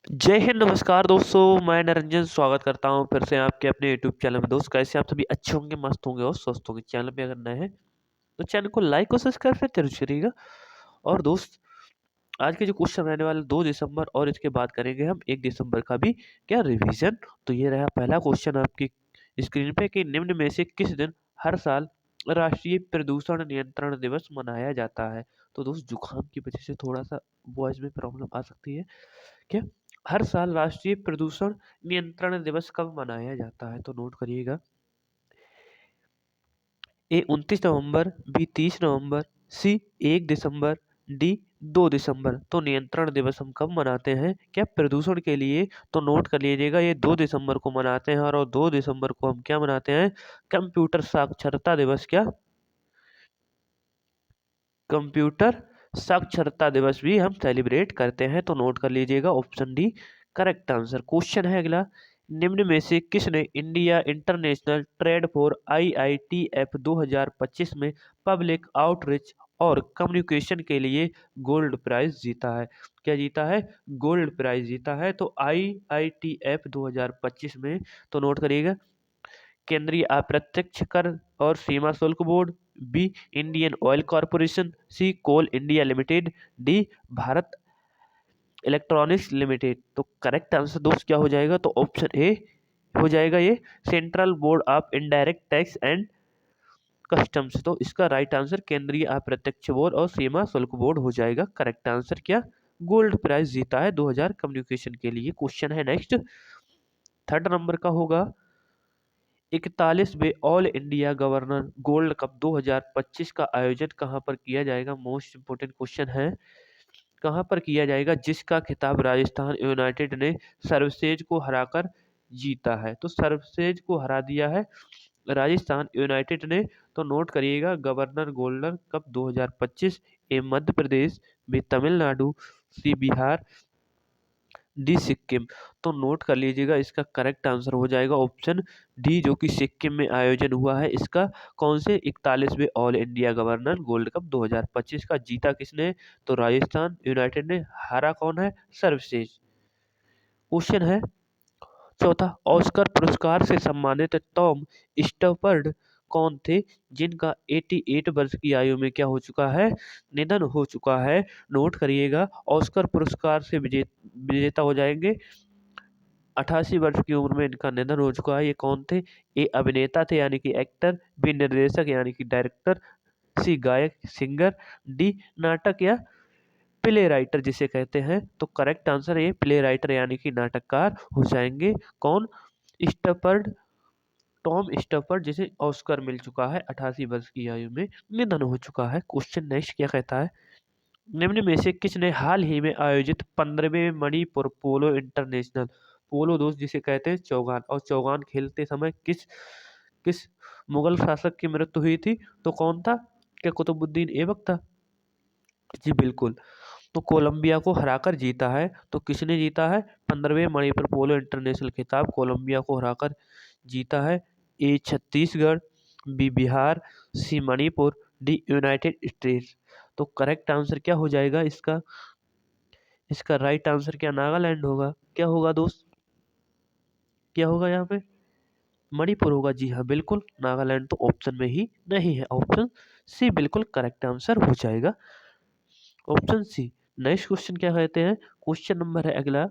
जय हिंद, नमस्कार दोस्तों। मैं निरंजन स्वागत करता हूं फिर से आपके अपने यूट्यूब चैनल में। दोस्त कैसे आप सभी अच्छे होंगे, मस्त होंगे और स्वस्थ होंगे। चैनल पे अगर नए हैं तो चैनल को लाइक और सब्सक्राइब फिर जरूर करिएगा। और दोस्त, आज के जो क्वेश्चन रहने वाले 2 दिसंबर और इसके बाद करेंगे हम 1 दिसंबर का भी क्या रिवीजन। तो ये रहा पहला क्वेश्चन आपकी स्क्रीन पे कि निम्न में से किस दिन हर साल राष्ट्रीय प्रदूषण नियंत्रण दिवस मनाया जाता है। तो दोस्त, जुकाम की वजह से थोड़ा सा वॉइस में प्रॉब्लम आ सकती है। क्या हर साल राष्ट्रीय प्रदूषण नियंत्रण दिवस कब मनाया जाता है? तो नोट करिएगा। ए 29 नवंबर, बी 30 नवंबर, सी 1 दिसंबर, डी 2 दिसंबर। तो नियंत्रण दिवस हम कब मनाते हैं क्या प्रदूषण के लिए? तो नोट कर लीजिएगा, ये 2 दिसंबर को मनाते हैं। और 2 दिसंबर को हम क्या मनाते हैं? कंप्यूटर साक्षरता दिवस। क्या कंप्यूटर साक्षरता दिवस भी हम सेलिब्रेट करते हैं। तो नोट कर लीजिएगा, option D correct answer. Question है अगला, निम्न में से किसने India international trade for IITF 2025 में पब्लिक आउटरीच और कम्युनिकेशन के लिए गोल्ड प्राइज जीता है? क्या जीता है? गोल्ड प्राइज जीता है। तो IITF 2025 में, तो नोट करिएगा, केंद्रीय अप्रत्यक्ष कर और सीमा शुल्क बोर्ड, B Indian Oil Corporation, C Coal India Limited, D Bharat Electronics Limited. तो करेक्ट आंसर दोस्त क्या हो जाएगा? तो ऑप्शन ए हो जाएगा, ये central board of indirect tax and customs. तो इसका राइट आंसर केंद्रीय अप्रत्यक्ष बोर्ड और सीमा शुल्क बोर्ड हो जाएगा। करेक्ट आंसर क्या? गोल्ड प्राइज जीता है 2000 कम्युनिकेशन के लिए। क्वेश्चन है नेक्स्ट, थर्ड नंबर का होगा, 41वें all India governor gold cup 2025 का आयोजन कहां पर किया जाएगा? मोस्ट इंपोर्टेंट क्वेश्चन है, कहां पर किया जाएगा जिसका खिताब राजस्थान यूनाइटेड ने सर्वसेज को हराकर जीता है? तो सर्वसेज को हरा दिया है राजस्थान यूनाइटेड ने। तो नोट करिएगा, गवर्नर गोल्डन कप 2025, ए मध्य प्रदेश, बी तमिलनाडु, सी बिहार, डी सिक्किम। तो नोट कर लीजिएगा, इसका करेक्ट आंसर हो जाएगा ऑप्शन डी, जो कि सिक्किम में आयोजन हुआ है इसका। कौन से? 41वें all India governor gold cup 2025 का जीता किसने? तो राजस्थान यूनाइटेड ने। हारा कौन है? सर्वसेज। क्वेश्चन है चौथा, ऑस्कर पुरस्कार से सम्मानित टॉम स्टोपर्ड कौन थे जिनका 88 वर्ष की आयु में क्या हो चुका है? निधन हो चुका है। नोट करिएगा, ऑस्कर पुरस्कार से विजेता हो जाएंगे। 88 वर्ष की उम्र में इनका निधन हो चुका है। ये कौन थे? ए अभिनेता थे यानी कि एक्टर, बी निर्देशक यानी कि डायरेक्टर, सी गायक सिंगर, डी नाटक या प्ले राइटर जिसे कहते हैं। तो करेक्ट आंसर ये प्ले राइटर यानी कि नाटककार हो जाएंगे। कौन? स्टफर्ड, टॉम स्टफर्ड, जिसे ऑस्कर मिल चुका है, 88 वर्ष की आयु में निधन हो चुका है। क्वेश्चन नेक्स्ट क्या कहता है, निम्न में से किसने हाल ही में आयोजित 15वें मणिपुर पोलो इंटरनेशनल, पोलो दोस्त जिसे कहते हैं चौगान, और चौगान खेलते समय किस किस मुगल शासक की मृत्यु हुई थी? तो कौन था? क्या कुतुबुद्दीन ऐबक था? जी बिल्कुल। तो कोलंबिया को हराकर जीता है। तो किसने जीता है 15वें मणिपुर पोलो इंटरनेशनल खिताब? कोलंबिया को हराकर जीता है। ए छत्तीसगढ़, बी बिहार, सी मणिपुर, डी यूनाइटेड स्टेट्स। तो करेक्ट आंसर क्या हो जाएगा इसका? इसका राइट आंसर क्या नागालैंड होगा? क्या होगा दोस्त? क्या होगा यहाँ पे? मणिपुर होगा। जी हाँ बिल्कुल, नागालैंड तो ऑप्शन में ही नहीं है। ऑप्शन सी बिल्कुल करेक्ट आंसर हो जाएगा, ऑप्शन सी। नेक्स्ट क्वेश्चन क्या कहते हैं, क्वेश्चन नंबर है अगला,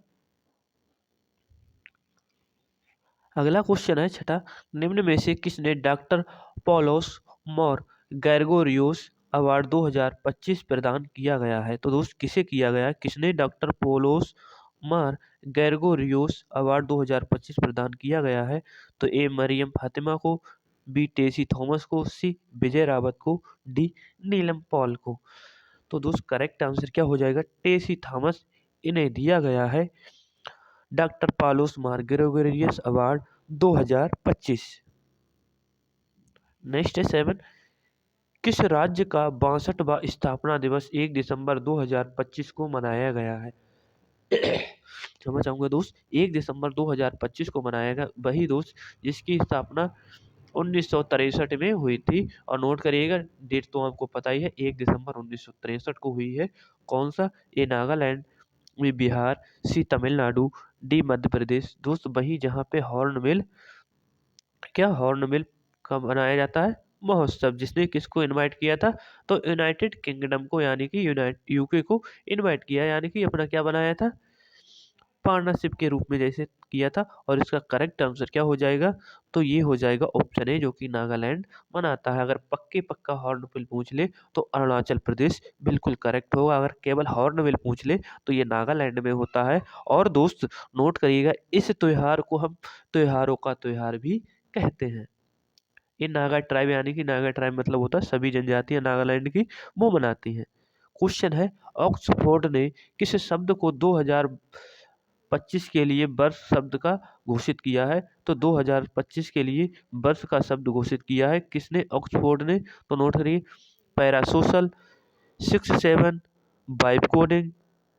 अगला क्वेश्चन है छठा, निम्न में से किसने डॉक्टर पॉलोस मॉर गैरगोरियोस अवार्ड 2025 प्रदान किया गया है? तो दोस्त किसे किया गया है? किसने डॉक्टर पोलोस मार गैरगोरियोस अवार्ड 2025 प्रदान किया गया है? तो ए मरियम फातिमा को, बी टेसी थॉमस को, सी विजय रावत को, डी नीलम पॉल को। तो दोस्त करेक्ट आंसर क्या हो जाएगा? टेसी थॉमस, इन्हें दिया गया है डॉक्टर पालोस मार ग्रेगोरियस अवार्ड 2025। नेक्स्ट है 7, किस राज्य का 62वां स्थापना दिवस 1 दिसंबर 2025 को मनाया गया है? क्षमा चाहूंगा दोस्त, 1 दिसंबर 2025 को मनाया गया वही दोस्त जिसकी स्थापना 1963 में हुई थी। और नोट करिएगा, डेट तो आपको पता ही है, 1 दिसंबर 1963 को हुई है। कौन सा? ये नागालैंड, बी बिहार, सी तमिलनाडु, डी मध्य प्रदेश। दोस्त वही जहाँ पे हॉर्नबिल हॉर्नबिल का मनाया जाता है महोत्सव। जिसने किसको इनवाइट किया था? तो यूनाइटेड किंगडम को, यानी कि यूके को इनवाइट किया, यानी कि अपना क्या बनाया था? पार्टनरशिप के रूप में जैसे किया था। और इसका करेक्ट आंसर क्या हो जाएगा? तो ये हो जाएगा ऑप्शन ए, जो कि नागालैंड मनाता है। अगर पक्का हॉर्नबिल पूछ ले तो अरुणाचल प्रदेश बिल्कुल करेक्ट होगा। अगर केवल हॉर्नबिल पूछ ले तो ये नागालैंड में होता है। और दोस्त नोट करिएगा, इस त्योहार को हम त्योहारों का त्योहार भी कहते हैं। ये नागा ट्राइब, यानी कि नागा ट्राइब मतलब होता है सभी जनजातियां नागालैंड की, वो मनाती हैं। क्वेश्चन है, ऑक्सफोर्ड ने किस शब्द को 2025 के लिए वर्ष शब्द का घोषित किया है? तो 2025 के लिए वर्ष का शब्द घोषित किया है किसने? ऑक्सफोर्ड ने। तो नोट करिए, पैरासोशल, 6-7, वाइब कोडिंग,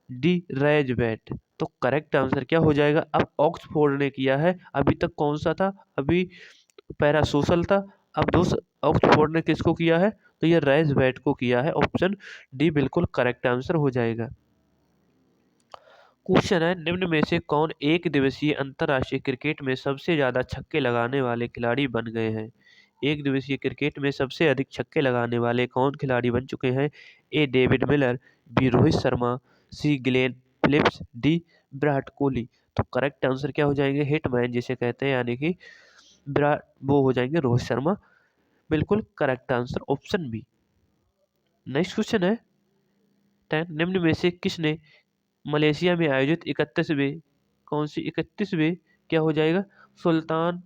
डी रेजबैट। तो करेक्ट आंसर क्या हो जाएगा? अब ऑक्सफोर्ड ने किया है, अभी तक कौन सा था? अभी पैरासोशल था। अब दोस्त ऑक्सफोर्ड ने किसको किया है? तो ये रेजबैट को किया है। ऑप्शन डी बिल्कुल करेक्ट आंसर हो जाएगा। क्वेश्चन है, निम्न में से कौन एक दिवसीय अंतर्राष्ट्रीय क्रिकेट में सबसे ज्यादा छक्के लगाने वाले खिलाड़ी बन गए हैं? एक दिवसीय क्रिकेट में सबसे अधिक छक्के लगाने वाले कौन खिलाड़ी बन चुके हैं? A David Miller, B Rohit Sharma, C Glenn Phillips, D Virat Kohli. तो करेक्ट आंसर क्या हो जाएंगे? हिटमैन जिसे कहते हैं, यानी कि विराट, वो हो जाएंगे रोहित शर्मा। बिल्कुल correct answer option B. Next question है, 10, निम्न में से किसने मलेशिया में आयोजित 31वें, कौन सी 31वें, क्या हो जाएगा? सुल्तान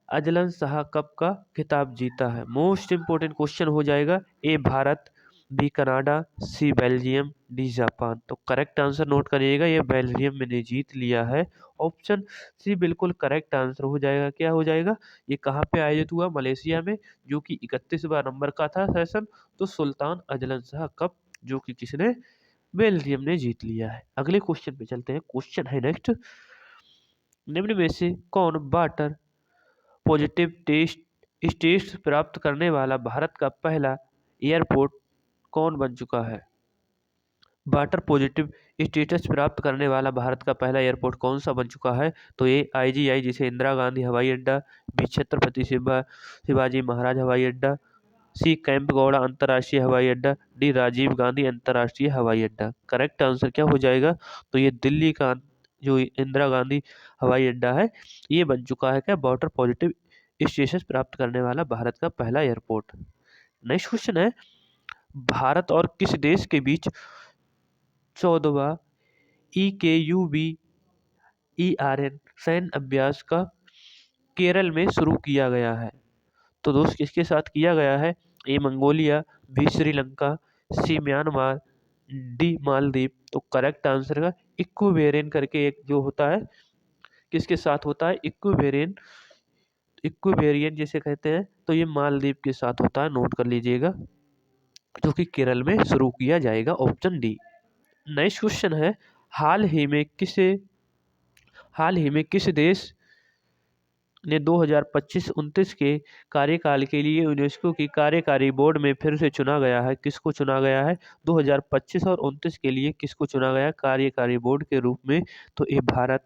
अजलन शाह कप का खिताब जीता है? मोस्ट इंपोर्टेंट क्वेश्चन हो जाएगा। ए भारत, बी कनाडा, सी बेल्जियम, डी जापान। तो करेक्ट आंसर नोट करिएगा, ये बेल्जियम में ने जीत लिया है। ऑप्शन सी बिल्कुल करेक्ट आंसर हो जाएगा। क्या हो जाएगा? ये कहाँ पे आयोजित हुआ? मलेशिया में, जो कि 31वां नंबर का था सेशन। तो सुल्तान अजलन शाह कप, जो कि किसने? बेल्जियम ने जीत लिया है। अगले क्वेश्चन पे चलते हैं। क्वेश्चन है नेक्स्ट, निम्न में से कौन वाटर पॉजिटिव टेस्ट स्टेट्स प्राप्त करने वाला भारत का पहला एयरपोर्ट कौन बन चुका है? वाटर पॉजिटिव स्टेटस प्राप्त करने वाला भारत का पहला एयरपोर्ट कौन सा बन चुका है? तो ये आईजीआई, जिसे इंदिरा गांधी हवाई अड्डा, बी छत्रपति शिवाजी महाराज हवाई अड्डा, सी कैंपगौड़ा अंतर्राष्ट्रीय हवाई अड्डा, डी राजीव गांधी अंतर्राष्ट्रीय हवाई अड्डा। करेक्ट आंसर क्या हो जाएगा? तो ये दिल्ली का जो इंदिरा गांधी हवाई अड्डा है, ये बन चुका है क्या? वाटर पॉजिटिव स्टेटस प्राप्त करने वाला भारत का पहला एयरपोर्ट। नेक्स्ट क्वेश्चन है, भारत और किस देश के बीच 14वां EKUBERN सैन्य अभ्यास का केरल में शुरू किया गया है? तो दोस्त किसके साथ किया गया है? ए मंगोलिया, बी श्रीलंका, सी म्यांमार, डी मालदीव। तो करेक्ट आंसर का इक्विवेरियन करके एक जो होता है, किसके साथ होता है? इक्विवेरियन, इक्विवेरियन जिसे कहते हैं, तो ये मालदीव के साथ होता है। नोट कर लीजिएगा, जो कि केरल में शुरू किया जाएगा। Option D. नेक्स्ट क्वेश्चन है, हाल ही में किस देश ने 2025-29 के कार्यकाल के लिए यूनेस्को की कार्यकारी बोर्ड में फिर से चुना गया है? किसको चुना गया है 2025 और 29 के लिए? किसको चुना गया कार्यकारी बोर्ड के रूप में? तो A Bharat,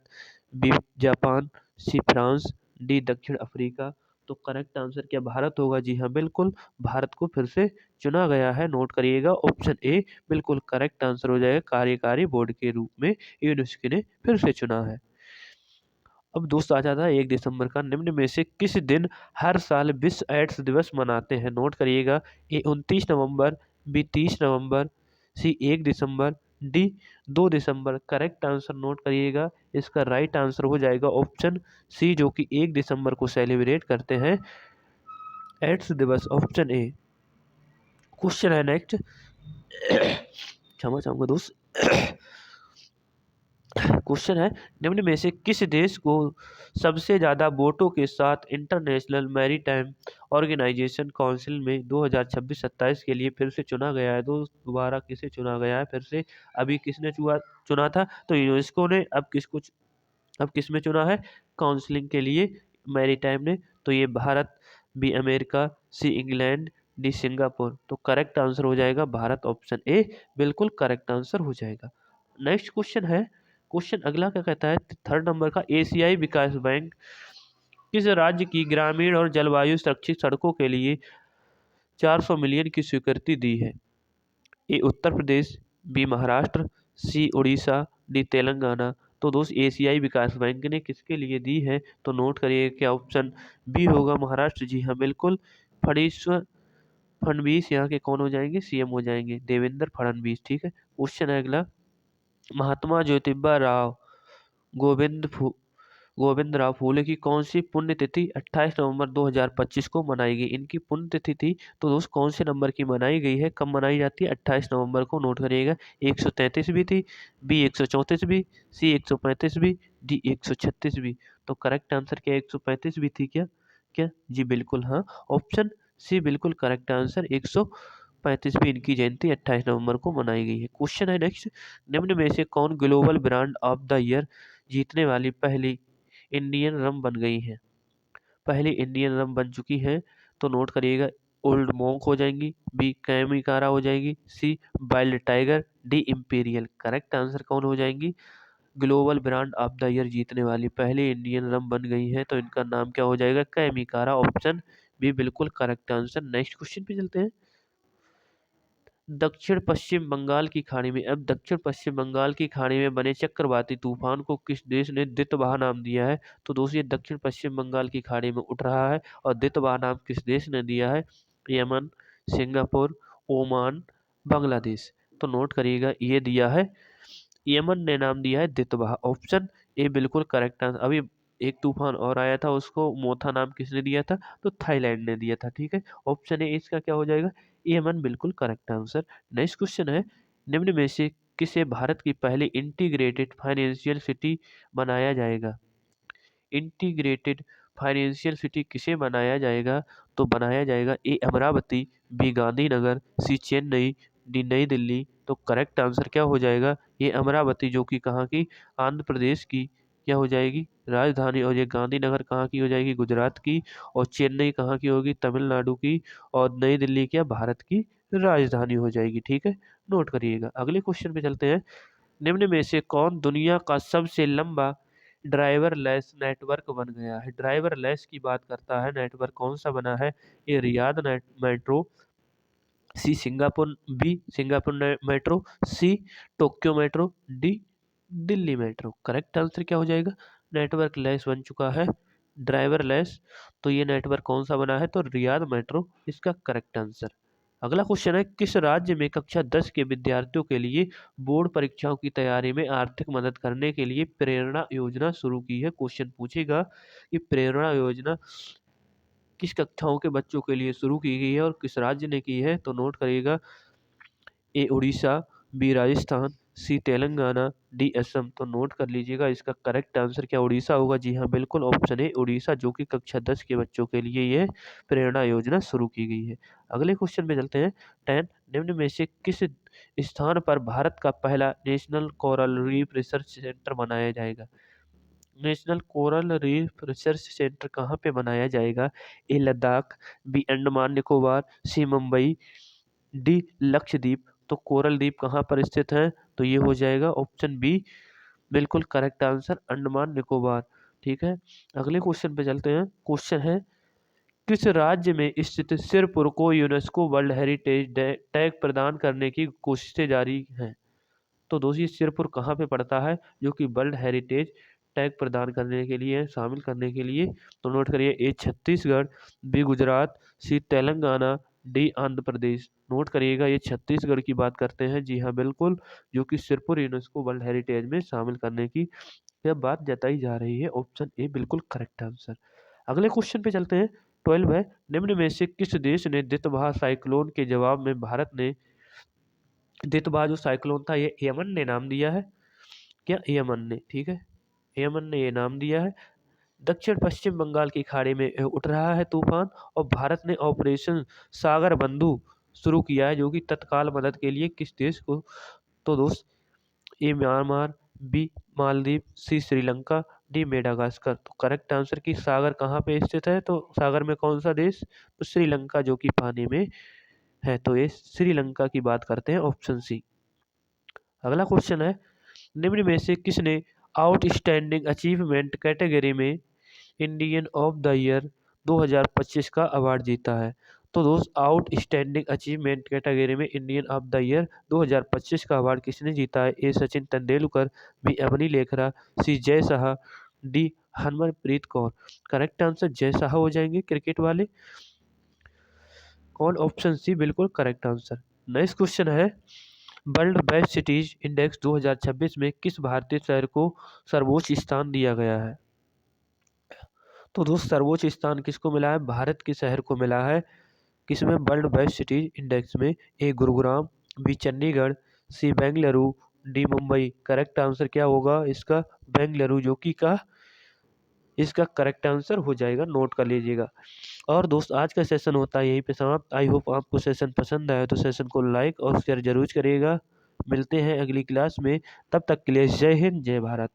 B Japan, C France, D दक्षिण अफ्रीका। तो करेक्ट आंसर क्या भारत होगा? जी हाँ, बिल्कुल भारत को फिर से चुना गया है। नोट करिएगा, ऑप्शन ए बिल्कुल करेक्ट आंसर हो जाएगा। कार्यकारी बोर्ड के रूप में यूनेस्को ने फिर से चुना है। अब दोस्त आ जाता है 1 दिसंबर का, निम्न में से किस दिन हर साल विश्व एड्स दिवस मनाते हैं? नोट करिएगा, ए 29 नवंबर, बी 30 नवंबर, सी 1 दिसंबर, डी 2 दिसंबर। करेक्ट आंसर नोट करिएगा, इसका राइट आंसर हो जाएगा ऑप्शन सी, जो कि 1 दिसंबर को सेलिब्रेट करते हैं एड्स दिवस। Option A. क्वेश्चन है नेक्स्ट, क्षमा चाहूंगा दोस्त। क्वेश्चन है, निम्न में से किस देश को सबसे ज्यादा वोटों के साथ इंटरनेशनल मैरीटाइम ऑर्गेनाइजेशन काउंसिल में 2026-27 के लिए फिर से चुना गया है? दोबारा किसे चुना गया है फिर से? अभी किसने चुना था? तो यूनेस्को ने। अब किस में चुना है? काउंसलिंग के लिए मैरीटाइम ने। तो ये Bharat, B America, C England, D Singapore. तो करेक्ट आंसर हो जाएगा भारत। ऑप्शन ए बिल्कुल करेक्ट आंसर हो जाएगा। नेक्स्ट क्वेश्चन है, क्वेश्चन अगला क्या कहता है, थर्ड नंबर का, एशियाई विकास बैंक किस राज्य की ग्रामीण और जलवायु सुरक्षित सड़कों के लिए 400 मिलियन की स्वीकृति दी है? ए उत्तर प्रदेश, बी महाराष्ट्र, सी उड़ीसा, डी तेलंगाना। तो दोस्त एशियाई विकास बैंक ने किसके लिए दी है, तो नोट करिए क्या ऑप्शन बी होगा महाराष्ट्र। जी हाँ बिल्कुल, फड़ीश्वर फडणवीस यहाँ के कौन हो जाएंगे, सीएम हो जाएंगे, देवेंद्र फडणवीस। ठीक है, क्वेश्चन है अगला, महात्मा ज्योतिबा राव गोविंद फू गोविंद राव फूले की कौन सी पुण्यतिथि 28 नवंबर 2025 को मनाई गई? इनकी पुण्यतिथि थी, तो दोस्त कौन से नंबर की मनाई गई है, कब मनाई जाती है, 28 नवंबर को। नोट करिएगा, 133वीं थी, बी 134वीं, सी 135वीं, डी 136वीं। तो करेक्ट आंसर क्या 135वीं थी क्या? क्या जी बिल्कुल हाँ, ऑप्शन सी बिल्कुल करेक्ट आंसर, 135वीं इनकी जयंती 28 नवंबर को मनाई गई है। क्वेश्चन है नेक्स्ट, निम्न में से कौन global brand of the year जीतने वाली पहली इंडियन रम बन गई है? पहली इंडियन रम बन चुकी है, तो नोट करिएगा, ओल्ड मॉन्क हो जाएंगी, बी कैमिकारा हो जाएगी, C Wild Tiger, D Imperial. Correct answer कौन हो जाएंगी, global brand of the year जीतने वाली पहली इंडियन रम बन गई है, तो इनका नाम क्या हो जाएगा, कैमिकारा। ऑप्शन बी बिल्कुल करेक्ट आंसर। नेक्स्ट क्वेश्चन पे चलते हैं, दक्षिण पश्चिम बंगाल की खाड़ी में, अब दक्षिण पश्चिम बंगाल की खाड़ी में बने चक्रवाती तूफान को किस देश ने दितवाह नाम दिया है? तो दोस्तों ये दक्षिण पश्चिम बंगाल की खाड़ी में उठ रहा है, और दितवाह नाम किस देश ने दिया है? Yemen, Singapore, Oman, Bangladesh. तो नोट करिएगा, ये दिया है यमन ने नाम दिया है दितवाह। ऑप्शन ए बिल्कुल करेक्ट आंसर। अभी एक तूफान और आया था, उसको मोथा नाम किसने दिया था, तो थाईलैंड ने दिया था। ठीक है, ऑप्शन ए इसका क्या हो जाएगा, यमन बिल्कुल करेक्ट आंसर। नेक्स्ट क्वेश्चन है, निम्न में से किसे भारत की पहली इंटीग्रेटेड फाइनेंशियल सिटी बनाया जाएगा? इंटीग्रेटेड फाइनेंशियल सिटी किसे बनाया जाएगा? तो बनाया जाएगा ए अमरावती, बी गांधीनगर, सी चेन्नई, डी नई दिल्ली। तो करेक्ट आंसर क्या हो जाएगा, ये अमरावती, जो कि कहाँ की, आंध्र प्रदेश की क्या हो जाएगी, राजधानी। और ये गांधीनगर कहाँ की हो जाएगी, गुजरात की। और चेन्नई कहाँ की होगी, तमिलनाडु की। और नई दिल्ली क्या, भारत की राजधानी हो जाएगी। ठीक है, नोट करिएगा। अगले क्वेश्चन पे चलते हैं, निम्न में से कौन दुनिया का सबसे लंबा ड्राइवरलेस नेटवर्क बन गया है? ड्राइवरलेस की बात करता है, नेटवर्क कौन सा बना है? A Riyadh metro, C Singapore, B Singapore metro, C Tokyo metro, D Delhi metro. Correct answer क्या हो जाएगा, नेटवर्क लेस बन चुका है, ड्राइवरलेस। तो ये नेटवर्क कौन सा बना है, तो रियाद मेट्रो इसका करेक्ट आंसर। अगला क्वेश्चन है, किस राज्य में कक्षा 10 के विद्यार्थियों के लिए बोर्ड परीक्षाओं की तैयारी में आर्थिक मदद करने के लिए प्रेरणा योजना शुरू की है? क्वेश्चन पूछेगा कि प्रेरणा योजना किस कक्षाओं के बच्चों के लिए शुरू की गई है और किस राज्य ने की है? तो नोट करिएगा, ए उड़ीसा, बी राजस्थान, सी तेलंगाना, डी असम। तो नोट कर लीजिएगा, इसका करेक्ट आंसर क्या उड़ीसा होगा। जी हाँ बिल्कुल, ऑप्शन ए उड़ीसा, जो कि कक्षा 10 के बच्चों के लिए ये प्रेरणा योजना शुरू की गई है। अगले क्वेश्चन में चलते हैं, 10, निम्न में से किस स्थान पर भारत का पहला national coral reef research centre बनाया जाएगा? National coral reef research centre कहाँ पे बनाया जाएगा? ए लद्दाख, बी अंडमान निकोबार, सी मुंबई, डी लक्षद्वीप। तो कोरल द्वीप कहाँ पर स्थित है? तो ये हो जाएगा ऑप्शन बी बिल्कुल करेक्ट आंसर, अंडमान निकोबार। ठीक है, अगले क्वेश्चन पे चलते हैं। क्वेश्चन है, किस राज्य में स्थित सिरपुर को यूनेस्को वर्ल्ड हेरिटेज टैग प्रदान करने की कोशिशें जारी हैं? तो दोस्तों ये सिरपुर कहाँ पे पड़ता है, जो कि वर्ल्ड हेरिटेज टैग प्रदान करने के लिए, शामिल करने के लिए? तो नोट करिए, ए छत्तीसगढ़, बी गुजरात, सी तेलंगाना, डी आंध्र प्रदेश। नोट करिएगा, ये छत्तीसगढ़ की बात करते हैं। जी हाँ बिल्कुल, जो कि सिरपुर यूनेस्को वर्ल्ड हेरिटेज में शामिल करने की यह बात जताई जा रही है। ऑप्शन ए बिल्कुल करेक्ट आंसर। अगले क्वेश्चन पे चलते हैं, 12 है, निम्न में से किस देश ने दितवाह साइक्लोन के जवाब में भारत ने, दितवाह जो साइक्लोन था ये यमन ने नाम दिया है क्या? यमन ने। ठीक है, यमन ने ये नाम दिया है। दक्षिण पश्चिम बंगाल की खाड़ी में उठ रहा है तूफान, और भारत ने ऑपरेशन सागर बंधु शुरू किया है, जो कि तत्काल मदद के लिए किस देश को? तो दोस्त ए म्यांमार, बी मालदीव, सी श्रीलंका, डी मेडागास्कर। तो करेक्ट आंसर की सागर कहाँ पे स्थित है, तो सागर में कौन सा देश? तो श्रीलंका, जो कि पानी में है। तो ये श्रीलंका की बात करते हैं, ऑप्शन सी। अगला क्वेश्चन है, निम्न में से किसने आउटस्टैंडिंग अचीवमेंट कैटेगरी में इंडियन ऑफ द ईयर 2025 का अवार्ड जीता है? तो दोस्त आउटस्टैंडिंग अचीवमेंट कैटेगरी में इंडियन ऑफ द ईयर 2025 का अवार्ड किसने जीता है? ए सचिन तेंदुलकर, बी अवनी लेखरा, सी Jay Shah, D Harmanpreet Kaur. Correct answer Jay Shah हो जाएंगे क्रिकेट वाले। कौन? ऑप्शन सी बिल्कुल करेक्ट आंसर। नेक्स्ट क्वेश्चन है, वर्ल्ड बेस्ट सिटीज इंडेक्स 2026 में किस भारतीय शहर को सर्वोच्च स्थान दिया गया है? तो दोस्त सर्वोच्च स्थान किसको मिला है? भारत के शहर को मिला है। किसमें? वर्ल्ड बेस्ट सिटीज इंडेक्स में। A Gurugram, B Chandigarh, C Bengaluru, D Mumbai. Correct answer क्या होगा इसका? बेंगलुरु, जो कि का इसका करेक्ट आंसर हो जाएगा, नोट कर लीजिएगा। और दोस्त आज का सेशन होता है यहीं पे समाप्त। आई होप आपको सेशन पसंद आया तो सेशन को लाइक और शेयर जरूर करिएगा। मिलते हैं अगली क्लास में, तब तक के लिए जय हिंद जय भारत।